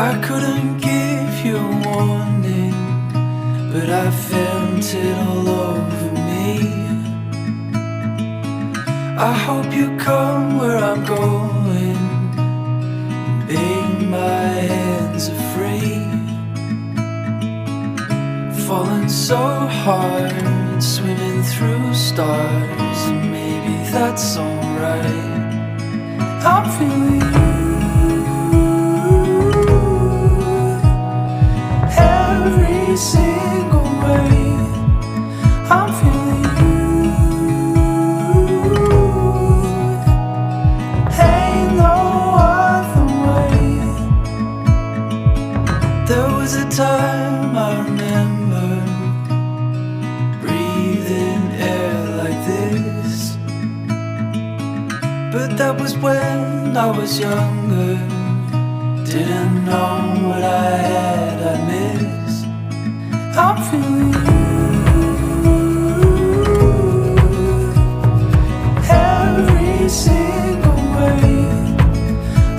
I couldn't give you a warning, but I felt it all over me. I hope you come where I'm going, babe, my hands are free. Falling so hard, swimming through stars, and maybe that's alright. I'm feeling you every single way. I'm feeling you, ain't no other way. There was a time I remember breathing air like this, but that was when I was younger. Didn't know what I had, I missed. I'm feeling you every single way.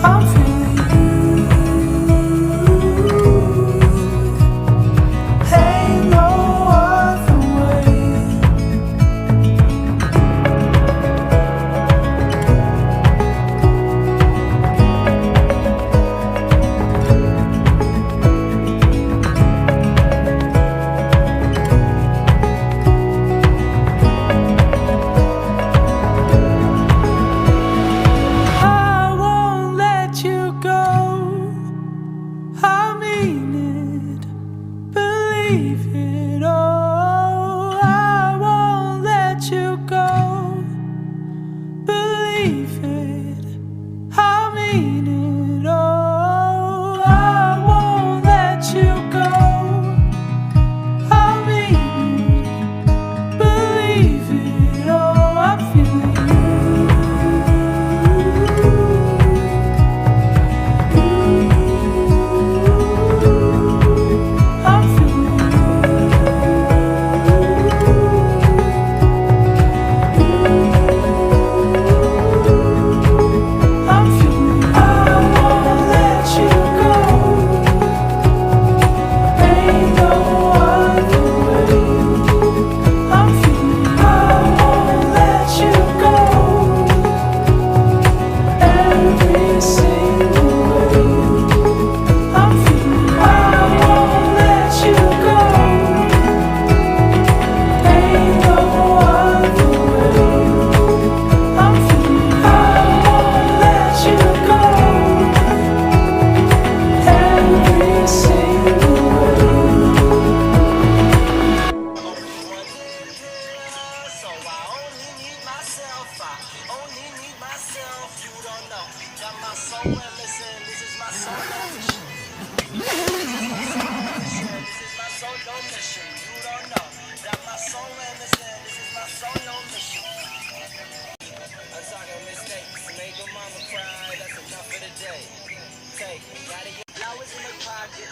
I'm feeling you, ain't no other way.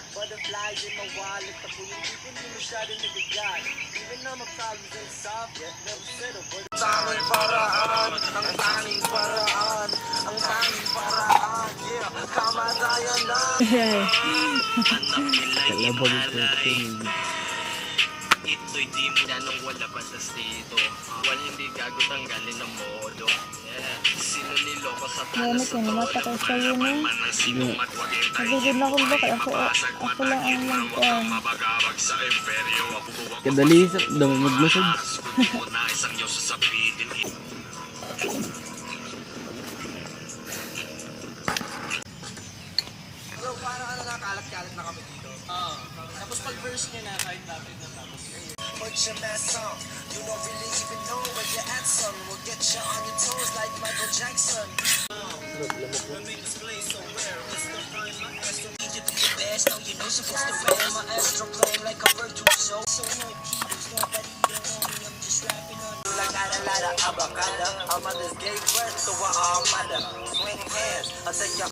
Butterflies in my wallet, ako yung tipo di masyado nagagalit. Even though my problems ain't solved yet, never settle. Tanging paraan, ang tanging paraan, ang tanging paraan, yeah, kamatayan na. Kalabag ito. Ito'y di mo na nung wala batas dito. Wala hindi gago tanggalin ng modo. Sino niloko sa talas sa todo. Malaman ng sinumat, wag yung tayo. Nagigid na akong baka. Ako lang ang mag-on. Mabagabag sa imperyo. Kadali sa maglusog. Suko na isang Diyos sa sabihin. Bro, parang ano nakalat-kalat na kami dito. Tapos pag verse niya na kahit natin na tapos. Put your mess on. You don't really even know where you're at, son. We'll get you on your toes like Michael Jackson. We'll make this place so rare. It's the prime maestro. Need you to be the best. Now you know supposed to wear my astro playing like a virtuoso. So no keys, nobody don't know me. I'm just rapping on. Like I got a lot of avocado. Our mothers gave birth to our mother. Swing hands. I'll take your